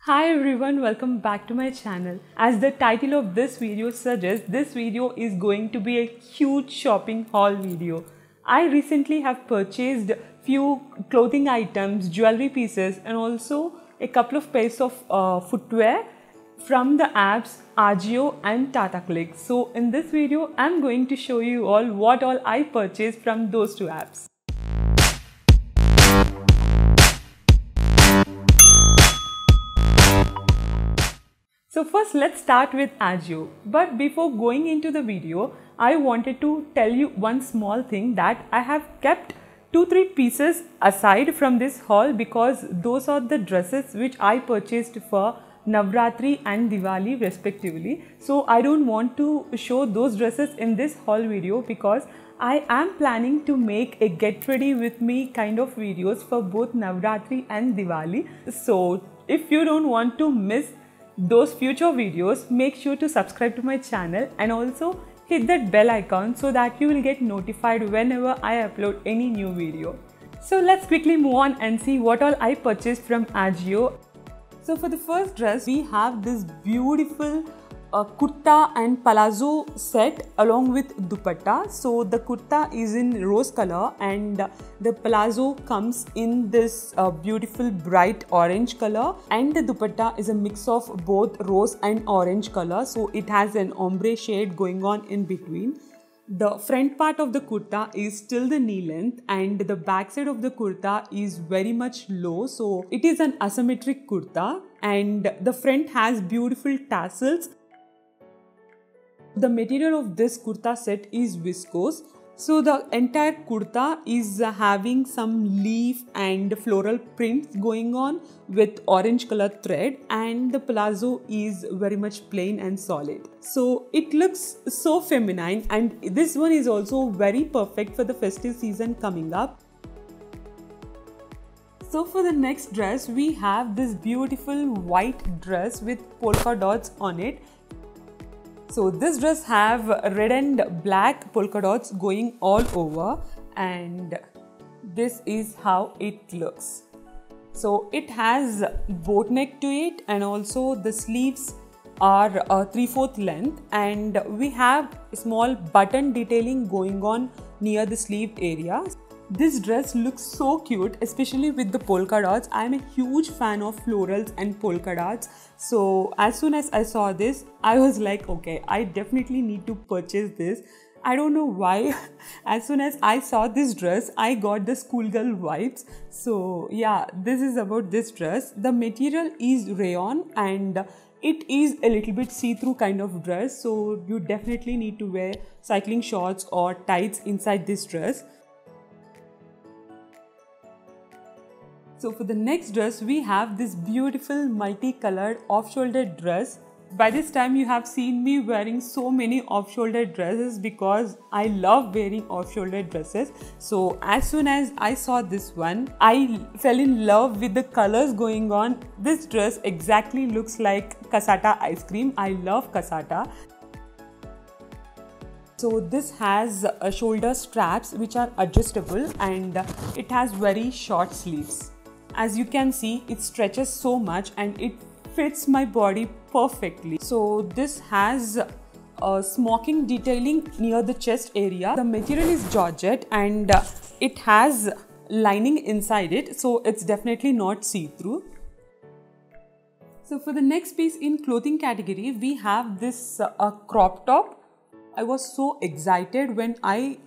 Hi everyone, welcome back to my channel. As the title of this video suggests, this video is going to be a huge shopping haul video. I recently have purchased few clothing items, jewelry pieces and also a couple of pairs of footwear from the apps Ajio and Tata Click. So in this video, I'm going to show you all what all I purchased from those two apps. So first let's start with Ajio. But before going into the video, I wanted to tell you one small thing that I have kept 2-3 pieces aside from this haul because those are the dresses which I purchased for Navratri and Diwali respectively. So I don't want to show those dresses in this haul video because I am planning to make a get ready with me kind of videos for both Navratri and Diwali. So if you don't want to miss those future videos, make sure to subscribe to my channel and also hit that bell icon so that you will get notified whenever I upload any new video. So let's quickly move on and see what all I purchased from Ajio. So for the first dress, we have this beautiful kurta and palazzo set along with dupatta. So the kurta is in rose color and the palazzo comes in this beautiful bright orange color, and the dupatta is a mix of both rose and orange color. So it has an ombre shade going on in between. The front part of the kurta is still the knee length and the back side of the kurta is very much low. So it is an asymmetric kurta and the front has beautiful tassels. The material of this kurta set is viscose. So the entire kurta is having some leaf and floral prints going on with orange color thread, and the palazzo is very much plain and solid. So it looks so feminine, and this one is also very perfect for the festive season coming up. So for the next dress, we have this beautiful white dress with polka dots on it. So this dress have red and black polka dots going all over, and this is how it looks. So it has boat neck to it and also the sleeves are 3/4 length, and we have small button detailing going on near the sleeve area. This dress looks so cute, especially with the polka dots. I'm a huge fan of florals and polka dots. So as soon as I saw this, I was like, okay, I definitely need to purchase this. I don't know why. As soon as I saw this dress, I got the schoolgirl vibes. So yeah, this is about this dress. The material is rayon and it is a little bit see-through kind of dress. So you definitely need to wear cycling shorts or tights inside this dress. So for the next dress, we have this beautiful multicolored off-shoulder dress. By this time, you have seen me wearing so many off-shoulder dresses because I love wearing off-shoulder dresses. So as soon as I saw this one, I fell in love with the colors going on. This dress exactly looks like cassata ice cream. I love cassata. So this has shoulder straps which are adjustable and it has very short sleeves. As you can see, it stretches so much and it fits my body perfectly. So this has smocking detailing near the chest area. The material is georgette and it has lining inside it, so it's definitely not see-through. So for the next piece in clothing category, we have this crop top. I was so excited when I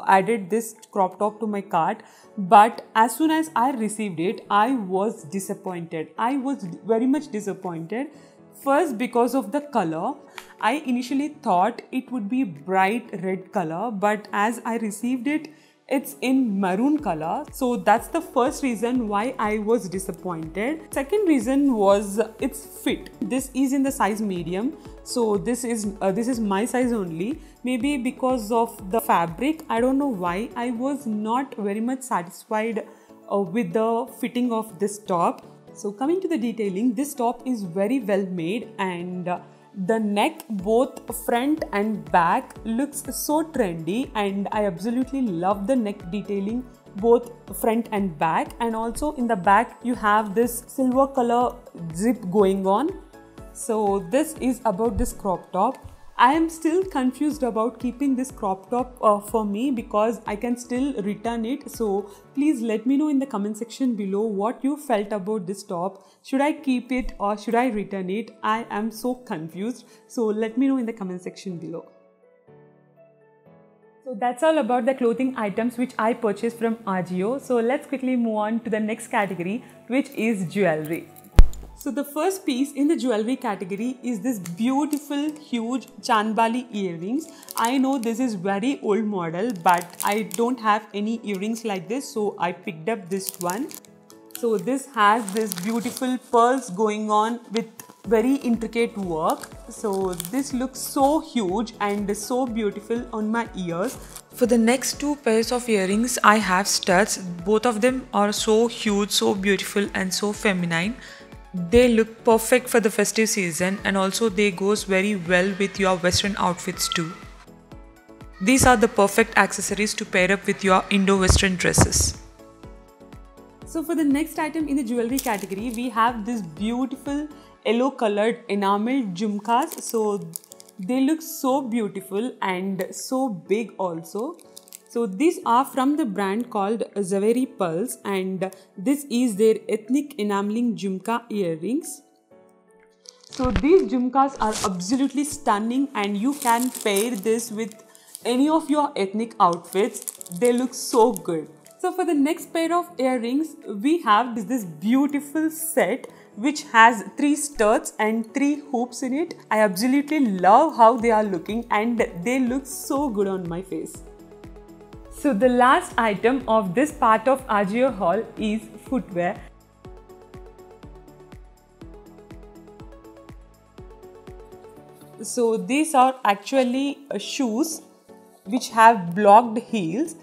added this crop top to my cart, but as soon as I received it, I was disappointed. I was very much disappointed. First, because of the color. I initially thought it would be bright red color, but as I received it, it's in maroon color. So that's the first reason why I was disappointed. Second reason was its fit. This is in the size medium. So this is my size only. Maybe because of the fabric, I don't know why I was not very much satisfied with the fitting of this top. So coming to the detailing, this top is very well made and the neck, both front and back, looks so trendy and I absolutely love the neck detailing both front and back, and also in the back you have this silver color zip going on. So this is about this crop top. I am still confused about keeping this crop top for me because I can still return it. So please let me know in the comment section below what you felt about this top. Should I keep it or should I return it? I am so confused. So let me know in the comment section below. So that's all about the clothing items which I purchased from Ajio. So let's quickly move on to the next category, which is jewelry. So the first piece in the jewelry category is this beautiful huge Chandbali earrings. I know this is very old model, but I don't have any earrings like this, so I picked up this one. So this has this beautiful pearls going on with very intricate work. So this looks so huge and so beautiful on my ears. For the next two pairs of earrings, I have studs. Both of them are so huge, so beautiful and so feminine. They look perfect for the festive season, and also they goes very well with your western outfits too. These are the perfect accessories to pair up with your Indo-Western dresses. So for the next item in the jewelry category, we have this beautiful yellow colored enameled jhumkas. So they look so beautiful and so big also. So these are from the brand called Zaveri Pulse, and this is their ethnic enameling jhumka earrings. So these jhumkas are absolutely stunning, and you can pair this with any of your ethnic outfits. They look so good. So for the next pair of earrings, we have this beautiful set which has 3 studs and 3 hoops in it. I absolutely love how they are looking, and they look so good on my face. So the last item of this part of Ajio haul is footwear. So these are actually shoes which have blocked heels.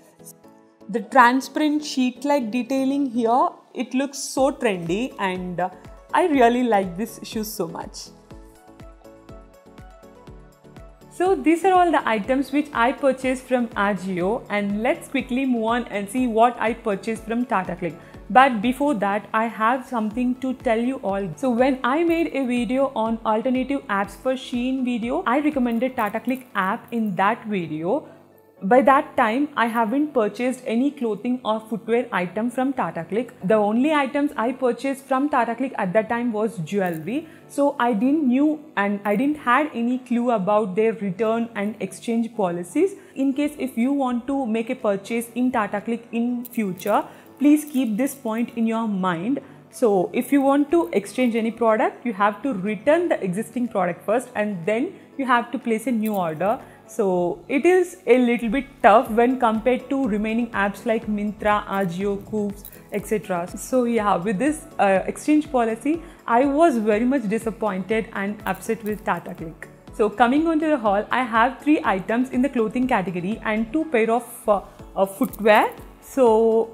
The transparent sheet-like detailing here, it looks so trendy, and I really like this shoes so much. So these are all the items which I purchased from Ajio, and let's quickly move on and see what I purchased from Tata Click. But before that, I have something to tell you all. So when I made a video on alternative apps for Shein video, I recommended Tata Click app in that video. By that time, I haven't purchased any clothing or footwear item from Tata Click. The only items I purchased from Tata Click at that time was jewelry. So I didn't had any clue about their return and exchange policies. In case if you want to make a purchase in Tata Click in future, please keep this point in your mind. So if you want to exchange any product, you have to return the existing product first, and then you have to place a new order. So it is a little bit tough when compared to remaining apps like Myntra, Ajio, Coops, etc. So yeah, with this exchange policy, I was very much disappointed and upset with Tata Click. So coming on to the haul, I have 3 items in the clothing category and 2 pair of footwear. So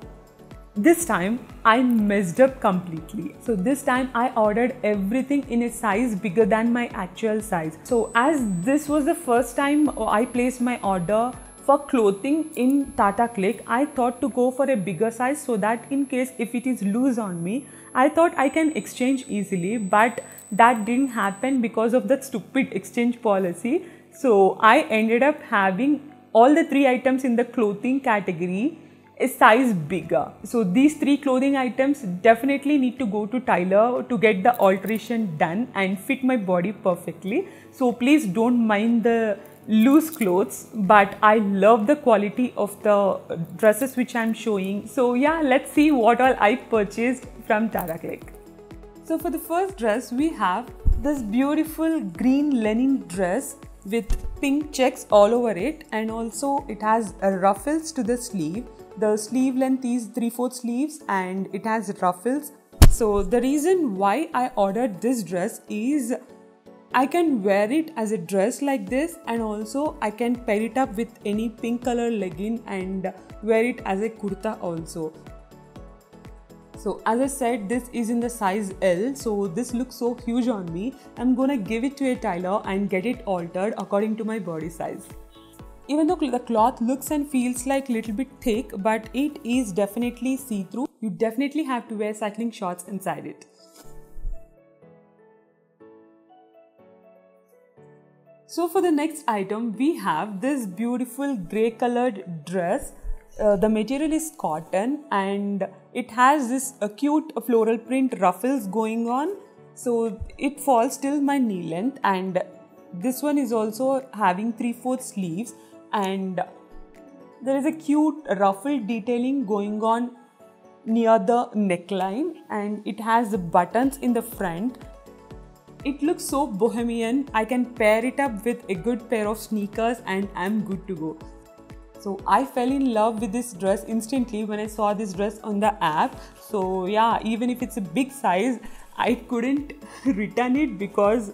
this time I messed up completely. So this time I ordered everything in a size bigger than my actual size. So as this was the first time I placed my order for clothing in Tata Click, I thought to go for a bigger size so that in case if it is loose on me, I thought I can exchange easily, but that didn't happen because of that stupid exchange policy. So I ended up having all the 3 items in the clothing category a size bigger. So these 3 clothing items definitely need to go to tailor to get the alteration done and fit my body perfectly. So please don't mind the loose clothes, but I love the quality of the dresses which I'm showing. So yeah, let's see what all I purchased from Tata Click. So for the first dress, we have this beautiful green linen dress with pink checks all over it, and also it has ruffles to the sleeve. The sleeve length is 3/4 sleeves and it has ruffles. So the reason why I ordered this dress is I can wear it as a dress like this, and also I can pair it up with any pink color legging and wear it as a kurta also. So as I said, this is in the size L, so this looks so huge on me. I'm gonna give it to a tailor and get it altered according to my body size. Even though the cloth looks and feels like little bit thick, but it is definitely see-through. You definitely have to wear cycling shorts inside it. So for the next item, we have this beautiful grey colored dress. The material is cotton and it has this cute floral print ruffles going on. So it falls till my knee length, and this one is also having 3/4 sleeves, and there is a cute ruffle detailing going on near the neckline, and it has buttons in the front. It looks so bohemian. I can pair it up with a good pair of sneakers and I'm good to go. So I fell in love with this dress instantly when I saw this dress on the app. So yeah, even if it's a big size, I couldn't return it because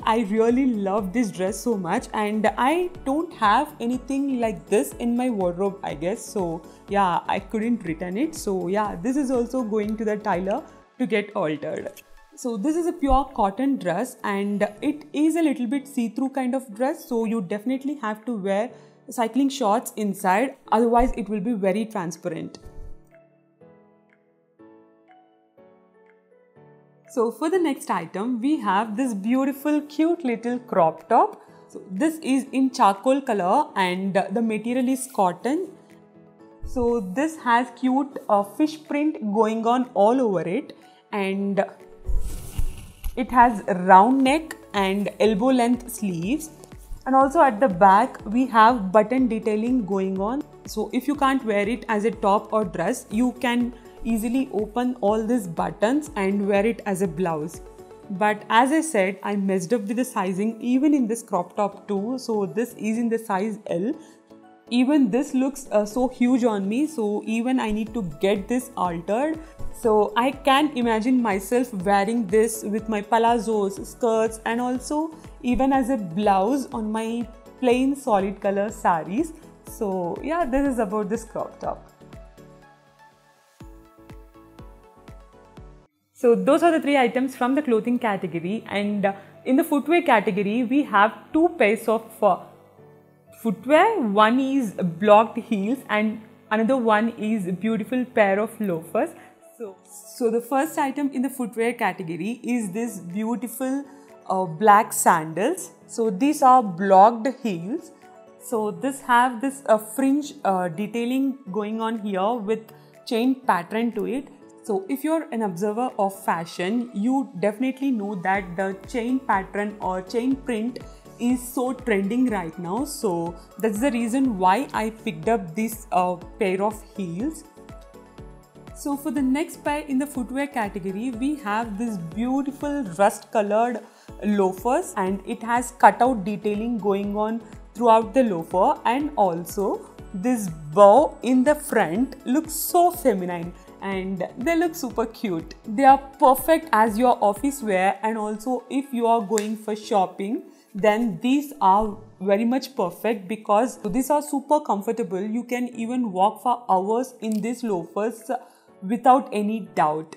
I really love this dress so much, and I don't have anything like this in my wardrobe, I guess. So yeah, I couldn't return it. So yeah, this is also going to the tailor to get altered. So this is a pure cotton dress and it is a little bit see-through kind of dress. So you definitely have to wear cycling shorts inside, otherwise it will be very transparent. So for the next item, we have this beautiful cute little crop top. So this is in charcoal color and the material is cotton. So this has cute fish print going on all over it, and it has round neck and elbow length sleeves, and also at the back we have button detailing going on. So if you can't wear it as a top or dress, you can easily open all these buttons and wear it as a blouse. But as I said, I messed up with the sizing even in this crop top too. So this is in the size L. Even this looks so huge on me, so even I need to get this altered. So I can imagine myself wearing this with my palazzos, skirts, and also even as a blouse on my plain solid color saris. So yeah, this is about this crop top. So those are the 3 items from the clothing category, and in the footwear category we have 2 pairs of footwear. One is blocked heels and another one is a beautiful pair of loafers. So the first item in the footwear category is this beautiful black sandals. So these are blocked heels. So this have this fringe detailing going on here with chain pattern to it. So if you're an observer of fashion, you definitely know that the chain pattern or chain print is so trending right now. So that's the reason why I picked up this pair of heels. So for the next pair in the footwear category, we have this beautiful rust colored loafers, and it has cutout detailing going on throughout the loafer, and also this bow in the front looks so feminine and they look super cute. They are perfect as your office wear, and also if you are going for shopping, then these are very much perfect because these are super comfortable. You can even walk for hours in these loafers without any doubt.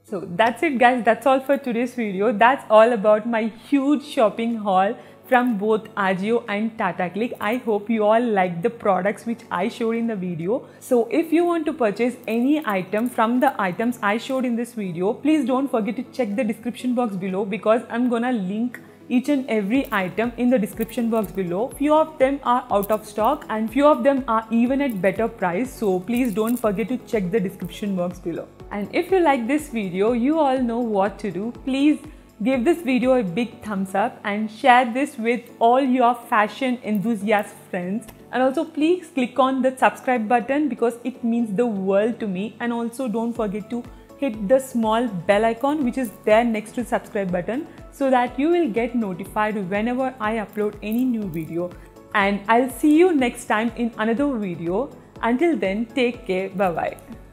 So that's it guys, that's all for today's video. That's all about my huge shopping haul from both Ajio and Tata Click. I hope you all like the products which I showed in the video. So if you want to purchase any item from the items I showed in this video, please don't forget to check the description box below, because I'm gonna link each and every item in the description box below. Few of them are out of stock and few of them are even at better price, so please don't forget to check the description box below. And if you like this video, you all know what to do. Please give this video a big thumbs up and share this with all your fashion enthusiast friends. And also please click on the subscribe button because it means the world to me. And also don't forget to hit the small bell icon which is there next to the subscribe button, so that you will get notified whenever I upload any new video. And I'll see you next time in another video. Until then, take care. Bye bye.